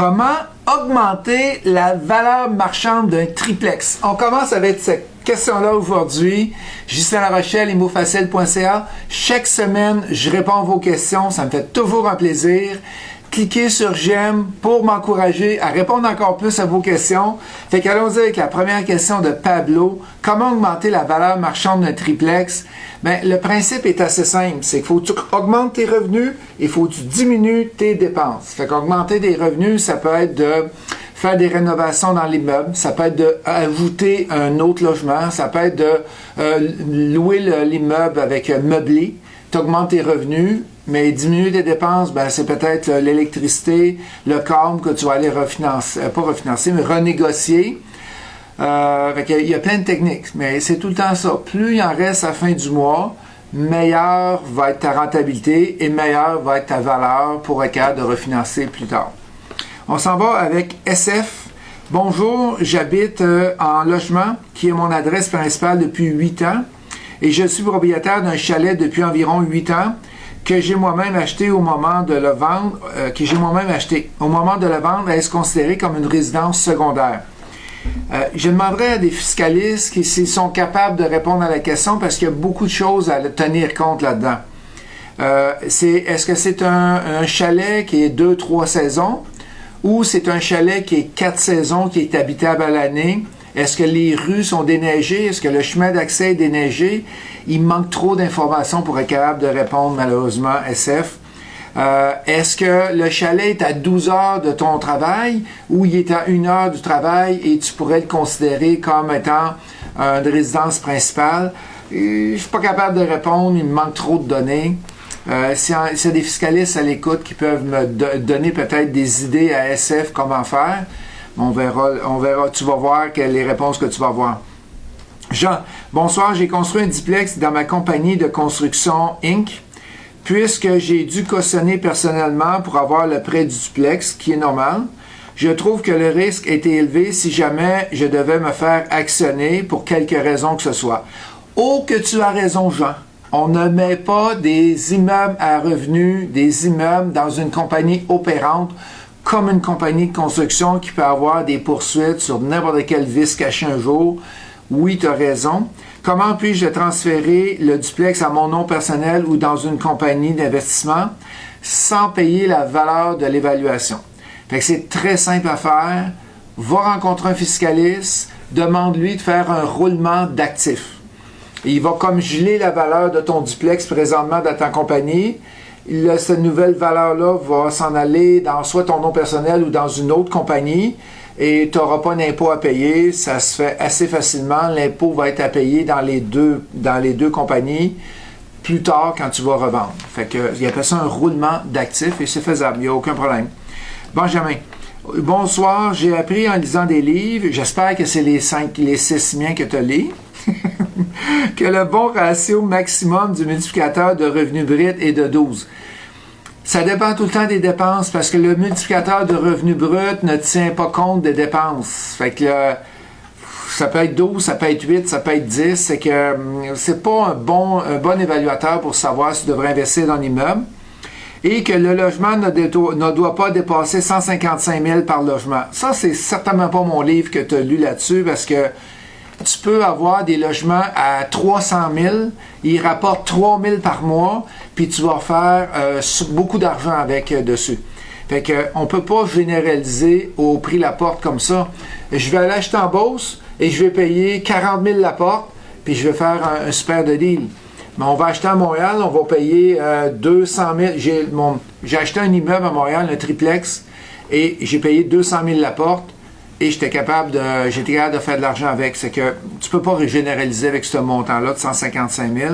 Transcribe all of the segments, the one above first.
Comment augmenter la valeur marchande d'un triplex? On commence avec cette question-là aujourd'hui. Ghislain Larochelle, imofacile.ca. Chaque semaine, je réponds à vos questions. Ça me fait toujours un plaisir. Cliquez sur j'aime pour m'encourager à répondre encore plus à vos questions. Fait qu'allons-y avec la première question de Pablo. Comment augmenter la valeur marchande d'un triplex? Ben, le principe est assez simple. C'est qu'il faut que tu augmentes tes revenus et il faut que tu diminues tes dépenses. Fait qu'augmenter des revenus, ça peut être de faire des rénovations dans l'immeuble, ça peut être d'ajouter un autre logement, ça peut être de louer l'immeuble avec meublé. Tu augmentes tes revenus, mais diminuer tes dépenses, ben, c'est peut-être l'électricité, le câble que tu vas aller mais renégocier. Il y a plein de techniques, mais c'est tout le temps ça. Plus il en reste à la fin du mois, meilleure va être ta rentabilité et meilleure va être ta valeur pour être capable de refinancer plus tard. On s'en va avec SF. Bonjour, j'habite en logement qui est mon adresse principale depuis 8 ans et je suis propriétaire d'un chalet depuis environ 8 ans que j'ai moi-même acheté au moment de le vendre. Au moment de le vendre, est-ce considéré comme une résidence secondaire? Je demanderais à des fiscalistes s'ils sont capables de répondre à la question parce qu'il y a beaucoup de choses à tenir compte là-dedans. Est-ce que c'est un chalet qui est 2-3 saisons ou c'est un chalet qui est 4 saisons, qui est habitable à l'année? Est-ce que les rues sont déneigées? Est-ce que le chemin d'accès est déneigé? Il manque trop d'informations pour être capable de répondre, malheureusement, SF. Est-ce que le chalet est à 12 heures de ton travail ou il est à 1 heure du travail et tu pourrais le considérer comme étant une résidence principale? Je ne suis pas capable de répondre, il me manque trop de données. S'il y a des fiscalistes à l'écoute qui peuvent me donner peut-être des idées à SF comment faire, on verra, tu vas voir les réponses que tu vas avoir. Jean, bonsoir, j'ai construit un duplex dans ma compagnie de construction Inc. Puisque j'ai dû cautionner personnellement pour avoir le prêt du duplex, qui est normal. Je trouve que le risque était élevé si jamais je devais me faire actionner pour quelque raison que ce soit. Oh, que tu as raison, Jean. On ne met pas des immeubles à revenus, des immeubles dans une compagnie opérante comme une compagnie de construction qui peut avoir des poursuites sur n'importe quel vice caché un jour. Oui, tu as raison. Comment puis-je transférer le duplex à mon nom personnel ou dans une compagnie d'investissement sans payer la valeur de l'évaluation? Fait que c'est très simple à faire. Va rencontrer un fiscaliste, demande-lui de faire un roulement d'actifs. Il va comme geler la valeur de ton duplex présentement dans ta compagnie. Cette nouvelle valeur-là va s'en aller dans soit ton nom personnel ou dans une autre compagnie. Et tu n'auras pas d'impôt à payer, ça se fait assez facilement. L'impôt va être à payer dans les deux compagnies plus tard quand tu vas revendre. Fait que, il appelle ça un roulement d'actifs et c'est faisable, il n'y a aucun problème. Benjamin, bonsoir, j'ai appris en lisant des livres, j'espère que c'est les 6 miens que tu as lus, que le bon ratio maximum du multiplicateur de revenus bruts est de 12. Ça dépend tout le temps des dépenses parce que le multiplicateur de revenus bruts ne tient pas compte des dépenses. Fait que ça peut être 12, ça peut être 8, ça peut être 10. C'est que c'est pas un bon évaluateur pour savoir si tu devrais investir dans l'immeuble. Et que le logement ne doit pas dépasser 155 000 par logement. Ça, c'est certainement pas mon livre que tu as lu là-dessus parce que tu peux avoir des logements à 300 000, ils rapportent 3 000 par mois, puis tu vas faire beaucoup d'argent avec dessus. Fait qu'on ne peut pas généraliser au prix la porte comme ça. Je vais aller acheter en Beauce et je vais payer 40 000 la porte, puis je vais faire un super de deal. Mais on va acheter à Montréal, on va payer 200 000. J'ai acheté un immeuble à Montréal, un triplex, et j'ai payé 200 000 la porte. Et j'étais capable de faire de l'argent avec. C'est que tu ne peux pas généraliser avec ce montant-là de 155 000.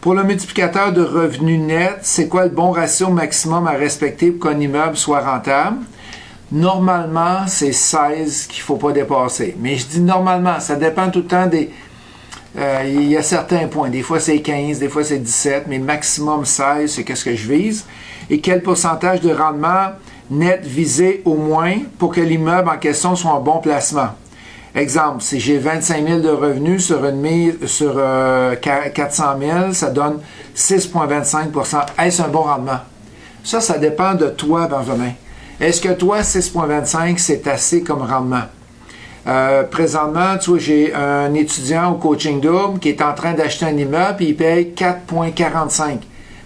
Pour le multiplicateur de revenus net, c'est quoi le bon ratio maximum à respecter pour qu'un immeuble soit rentable? Normalement, c'est 16 qu'il ne faut pas dépasser. Mais je dis normalement, ça dépend tout le temps des... il y a certains points. Des fois, c'est 15, des fois, c'est 17, mais maximum 16, c'est qu'est-ce que je vise. Et quel pourcentage de rendement net visé au moins pour que l'immeuble en question soit un bon placement. Exemple, si j'ai 25 000 de revenus sur une mise sur 400 000, ça donne 6,25 %. Est-ce un bon rendement? Ça dépend de toi, Benjamin. Est-ce que toi, 6,25, c'est assez comme rendement? Présentement, tu vois, j'ai un étudiant au coaching double qui est en train d'acheter un immeuble et il paye 4,45.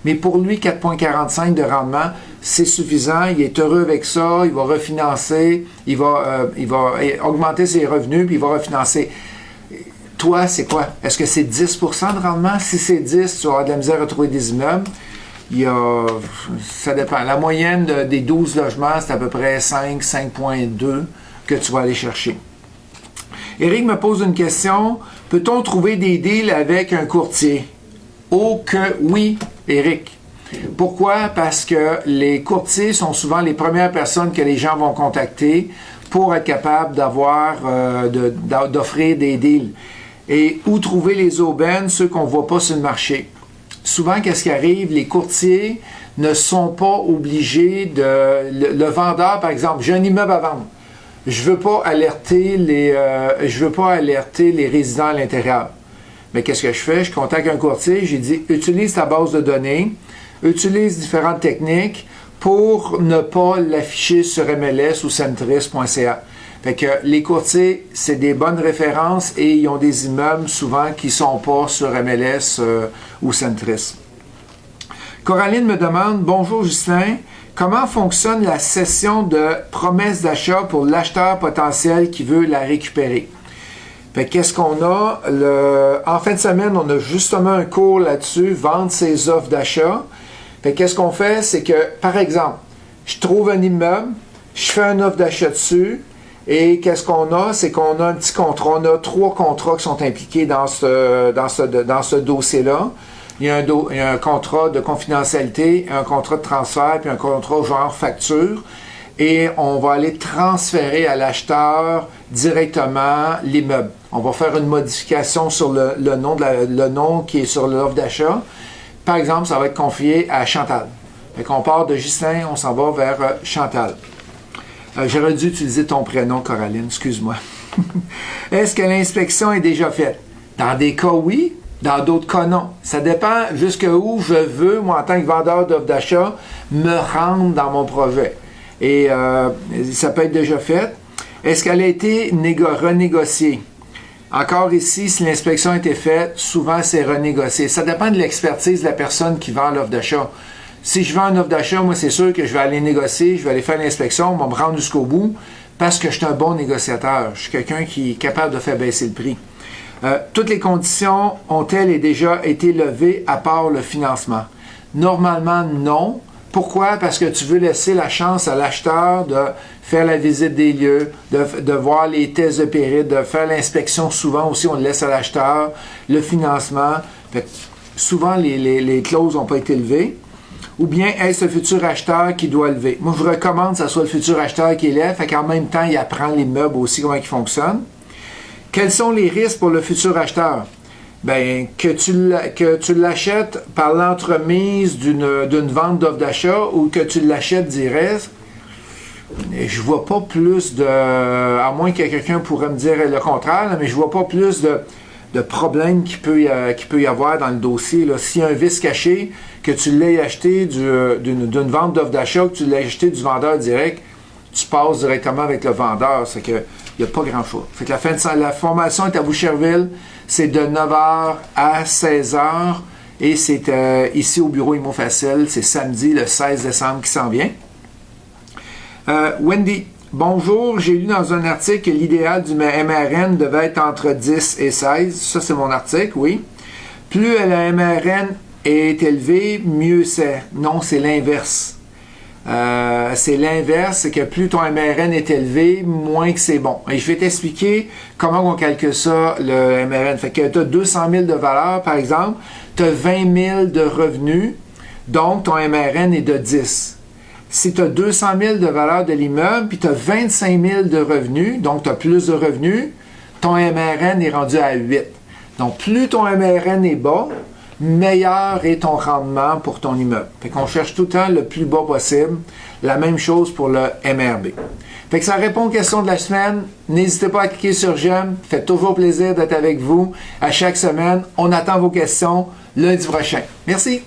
Mais pour lui, 4,45 de rendement, c'est suffisant. Il est heureux avec ça. Il va refinancer. Il va augmenter ses revenus puis il va refinancer. Toi, c'est quoi? Est-ce que c'est 10 de rendement? Si c'est 10, tu vas avoir de la misère à trouver des immeubles. Ça dépend. La moyenne des 12 logements, c'est à peu près 5, 5,2 que tu vas aller chercher. Éric me pose une question. Peut-on trouver des deals avec un courtier? Oh que oui, Éric. Pourquoi? Parce que les courtiers sont souvent les premières personnes que les gens vont contacter pour être capables d'offrir des deals. Et où trouver les aubaines, ceux qu'on ne voit pas sur le marché? Souvent, qu'est-ce qui arrive? Les courtiers ne sont pas obligés le vendeur, par exemple, j'ai un immeuble à vendre. Je veux pas alerter les résidents à l'intérieur. Mais qu'est-ce que je fais? Je contacte un courtier, j'ai dit, utilise ta base de données, utilise différentes techniques pour ne pas l'afficher sur MLS ou centris.ca. Fait que les courtiers, c'est des bonnes références et ils ont des immeubles souvent qui ne sont pas sur MLS ou Centris. Coraline me demande, bonjour Justin, comment fonctionne la session de promesse d'achat pour l'acheteur potentiel qui veut la récupérer? Fait qu'est-ce qu'on a? En fin de semaine, on a justement un cours là-dessus, vendre ses offres d'achat. Fait qu'est-ce qu'on fait? C'est que, par exemple, je trouve un immeuble, je fais une offre d'achat dessus, et qu'est-ce qu'on a? C'est qu'on a un petit contrat. On a 3 contrats qui sont impliqués dans ce dossier-là. Il y a un contrat de confidentialité, un contrat de transfert, puis un contrat genre facture. Et on va aller transférer à l'acheteur directement l'immeuble. On va faire une modification sur le nom qui est sur l'offre d'achat. Par exemple, ça va être confié à Chantal. Fait qu'on part de Justin, on s'en va vers Chantal. J'aurais dû utiliser ton prénom, Coraline, excuse-moi. Est-ce que l'inspection est déjà faite? Dans des cas, oui. Dans d'autres cas, non. Ça dépend jusqu'où je veux, moi, en tant que vendeur d'offres d'achat, me rendre dans mon projet. Et ça peut être déjà fait. Est-ce qu'elle a été renégociée? Encore ici, si l'inspection a été faite, souvent c'est renégocié. Ça dépend de l'expertise de la personne qui vend l'offre d'achat. Si je vends une offre d'achat, moi, c'est sûr que je vais aller négocier, je vais aller faire l'inspection, on va me rendre jusqu'au bout parce que je suis un bon négociateur. Je suis quelqu'un qui est capable de faire baisser le prix. Toutes les conditions ont-elles déjà été levées à part le financement? Normalement, non. Pourquoi? Parce que tu veux laisser la chance à l'acheteur de faire la visite des lieux, de voir les tests de péril, de faire l'inspection. Souvent aussi, on le laisse à l'acheteur, le financement. Fait que souvent, les clauses n'ont pas été levées. Ou bien est-ce le futur acheteur qui doit lever? Moi, je vous recommande que ce soit le futur acheteur qui lève, fait qu'en même temps, il apprend l'immeuble aussi, comment il fonctionne. Quels sont les risques pour le futur acheteur? Bien, que tu l'achètes par l'entremise d'une vente d'offre d'achat ou que tu l'achètes direct, je vois pas plus à moins que quelqu'un pourrait me dire le contraire, mais je vois pas plus de problèmes qu'il peut y avoir dans le dossier. S'il y a un vice caché, que tu l'aies acheté d'une vente d'offre d'achat, que tu l'aies acheté du vendeur direct, tu passes directement avec le vendeur. C'est que il n'y a pas grand-chose. Fait que la formation est à Boucherville. C'est de 9h à 16h. Et c'est ici au bureau Imo Facile. C'est samedi, le 16 décembre qui s'en vient. Wendy, bonjour. J'ai lu dans un article que l'idéal du MRN devait être entre 10 et 16. Ça, c'est mon article, oui. Plus la MRN est élevée, mieux c'est. Non, c'est l'inverse. C'est l'inverse, c'est que plus ton MRN est élevé, moins que c'est bon. Et je vais t'expliquer comment on calcule ça, le MRN. Fait que tu as 200 000 de valeur, par exemple, tu as 20 000 de revenus, donc ton MRN est de 10. Si tu as 200 000 de valeur de l'immeuble, puis tu as 25 000 de revenus, donc tu as plus de revenus, ton MRN est rendu à 8. Donc, plus ton MRN est bas, meilleur est ton rendement pour ton immeuble. Fait qu'on cherche tout le temps le plus bas possible. La même chose pour le MRB. Fait que ça répond aux questions de la semaine. N'hésitez pas à cliquer sur j'aime. Fait toujours plaisir d'être avec vous à chaque semaine. On attend vos questions lundi prochain. Merci.